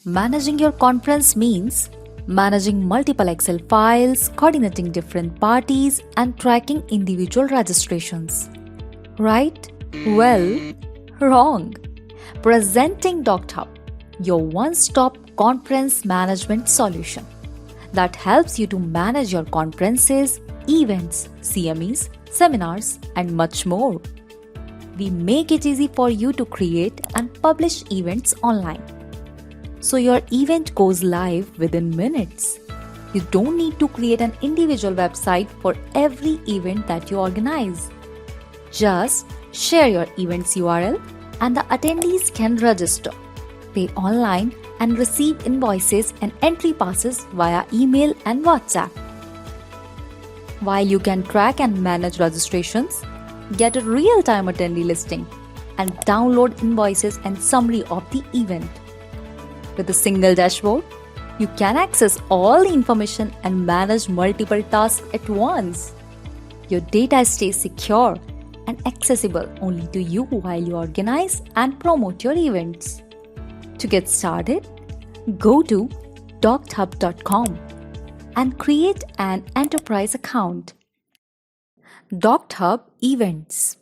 Managing your conference means managing multiple Excel files, coordinating different parties, and tracking individual registrations. Right? Well, wrong. Presenting Docthub, your one-stop conference management solution that helps you to manage your conferences, events, CMEs, seminars, and much more. We make it easy for you to create and publish events online, so your event goes live within minutes. You don't need to create an individual website for every event that you organize. Just share your event's URL and the attendees can register, pay online, and receive invoices and entry passes via email and WhatsApp. While you can track and manage registrations, get a real-time attendee listing, and download invoices and summary of the event. With a single dashboard, you can access all the information and manage multiple tasks at once. Your data stays secure and accessible only to you while you organize and promote your events. To get started, go to docthub.com and create an enterprise account. Docthub Events.